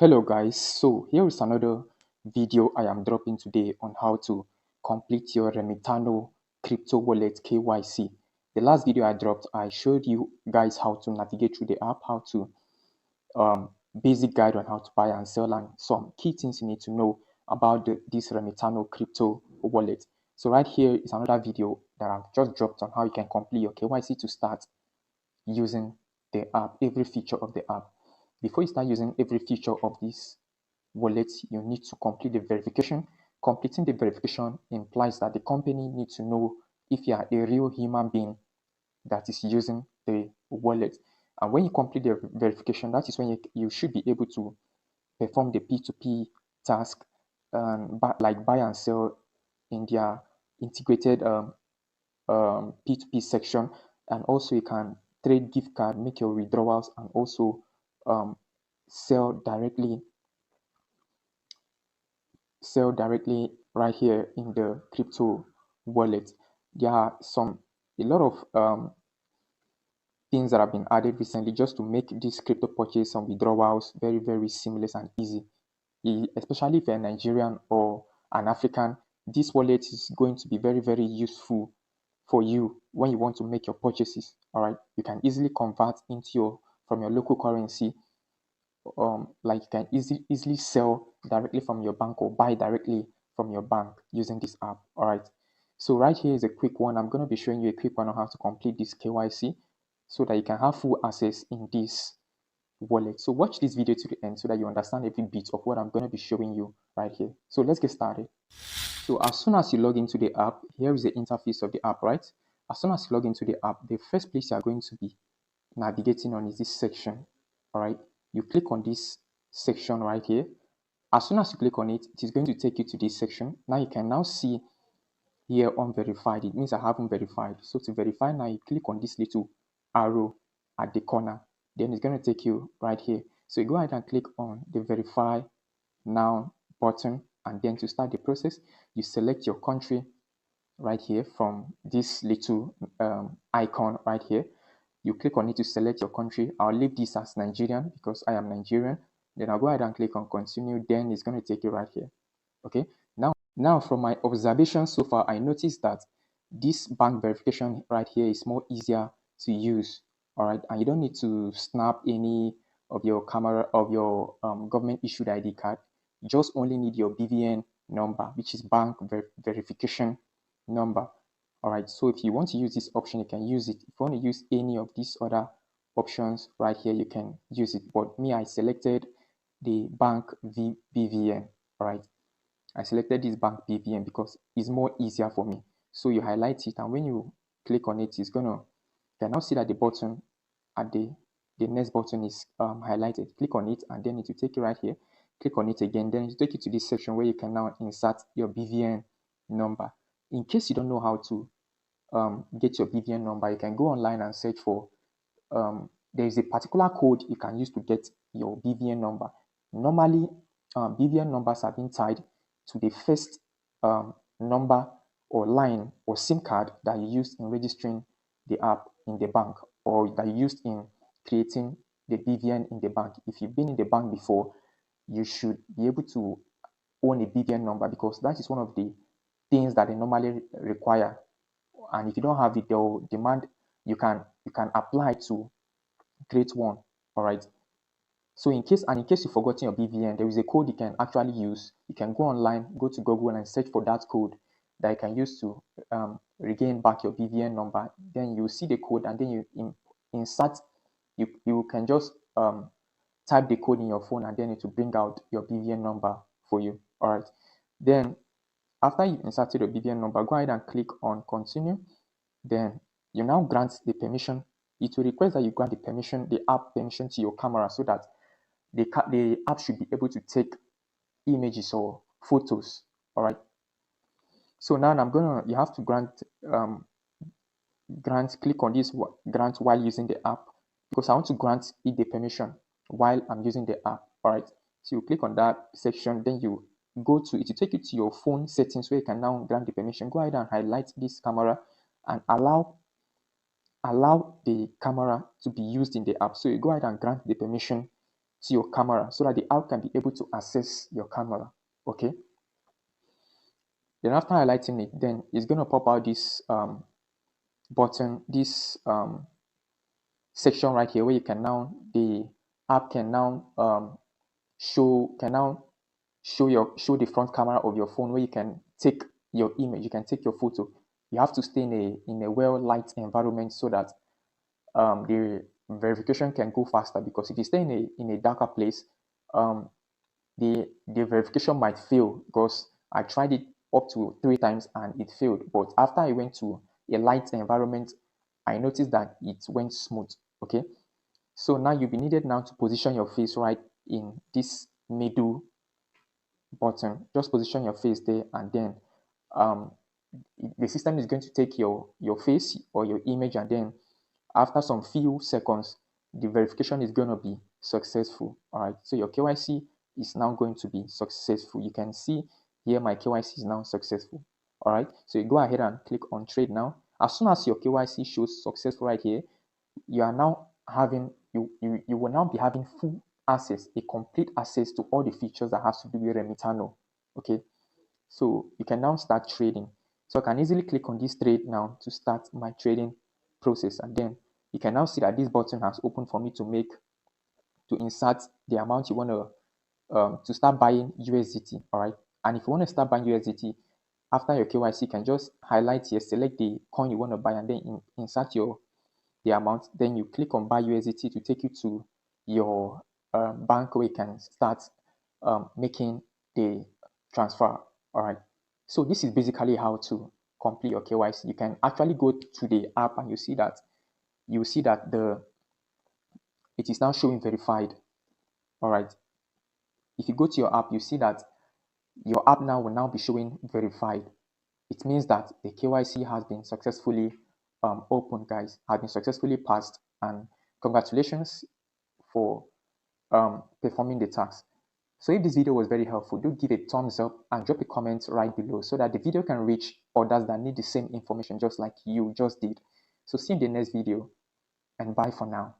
Hello guys, so here is another video I am dropping today on how to complete your Remitano crypto wallet KYC. The last video I dropped, I showed you guys how to navigate through the app, how to basic guide on how to buy and sell, and some key things you need to know about this Remitano crypto wallet. So right here is another video that I've just dropped on how you can complete your KYC to start using the app, every feature of the app. Before you start using every feature of this wallet, you need to complete the verification. Completing the verification implies that the company needs to know if you are a real human being that is using the wallet. And when you complete the verification, that is when you should be able to perform the P2P task, like buy and sell in their integrated P2P section. And also you can trade gift card, make your withdrawals, and also sell directly right here in the crypto wallet. There are a lot of things that have been added recently just to make this crypto purchase and withdrawals very seamless and easy. Especially if you're a Nigerian or an African, this wallet is going to be very useful for you when you want to make your purchases. All right, you can easily convert from your local currency. Like you can easily sell directly from your bank or buy directly from your bank using this app. All right, so right here is a quick one. I'm going to be showing you a quick one on how to complete this KYC so that you can have full access in this wallet. So watch this video to the end so that you understand every bit of what I'm going to be showing you right here. So let's get started. So as soon as you log into the app, here is the interface of the app, right? As soon as you log into the app, the first place you are going to be navigating on is this section. All right, you click on this section right here. As soon as you click on it, it is going to take you to this section. Now you can now see here unverified. It means I haven't verified. So to verify, now you click on this little arrow at the corner. Then it's going to take you right here. So you go ahead and click on the verify now button, and then to start the process, you select your country right here from this little icon right here. You click on it to select your country. I'll leave this as Nigerian because I am Nigerian. Then I'll go ahead and click on continue. Then it's going to take you right here. Okay. Now from my observation so far, I noticed that this bank verification right here is more easier to use. All right, and you don't need to snap any of your government issued ID card. You just only need your BVN number, which is bank verification number. All right, so if you want to use this option, you can use it. If you want to use any of these other options right here, you can use it. But me, I selected the bank BVN. All right, I selected this bank BVN because it's more easier for me. So you highlight it, and when you click on it, you can now see that the button at the next button is highlighted. Click on it, and then it will take you right here. Click on it again, then it will take you to this section where you can now insert your BVN number. In case you don't know how to get your BVN number, you can go online and search for there is a particular code you can use to get your BVN number. Normally, BVN numbers have been tied to the first number or line or SIM card that you used in registering the app in the bank, or that you used in creating the BVN in the bank. If you've been in the bank before, you should be able to own a BVN number because that is one of the things that they normally require. And if you don't have it, they'll demand you can apply to create one. All right. So in case you've forgotten your BVN, there is a code you can actually use. You can go online, go to Google and search for that code that you can use to regain back your BVN number. Then you see the code, and then you insert. You can just type the code in your phone, and then it will bring out your BVN number for you. All right. Then after you inserted your BVN number, go ahead and click on continue. Then you now grant the permission. It will request that you grant the app permission to your camera so that the app should be able to take images or photos. All right. So now you have to click on this grant while using the app, because I want to grant it the permission while I'm using the app. All right. So you click on that section, then you go to it will take you to your phone settings where you can now grant the permission. Go ahead and highlight this camera and allow the camera to be used in the app. So you go ahead and grant the permission to your camera so that the app can be able to access your camera. Okay. Then after highlighting it, then it's going to pop out this button, this section right here where you can now, the app can now show the front camera of your phone where you can take your image, you can take your photo. You have to stay in a well light environment so that the verification can go faster, because if you stay in a darker place, the verification might fail, because I tried it up to 3 times and it failed. But after I went to a light environment, I noticed that it went smooth. Okay. So now you'll be needed now to position your face right in this middle button. Just position your face there, and then um, the system is going to take your face or your image, and then after some few seconds, the verification is going to be successful. All right, so your KYC is now going to be successful. You can see here my KYC is now successful. All right, so you go ahead and click on trade now. As soon as your KYC shows successful right here, you are now having you will now be having full access, a complete access to all the features that has to do with Remitano. Okay, so you can now start trading. So I can easily click on this trade now to start my trading process, and then you can now see that this button has opened for me to insert the amount you want to start buying USDT. All right, and if you want to start buying USDT after your KYC, you can just highlight here, select the coin you want to buy, and then insert the amount. Then you click on buy USDT to take you to your bank where you can start making the transfer. All right, so this is basically how to complete your KYC. You can actually go to the app and you see that it is now showing verified. All right, if you go to your app, you see that your app now will now be showing verified. It means that the KYC has been successfully opened, guys, has been successfully passed, and congratulations for performing the task. So if this video was very helpful, do give a thumbs up and drop a comment right below so that the video can reach others that need the same information just like you just did. So see you in the next video, and bye for now.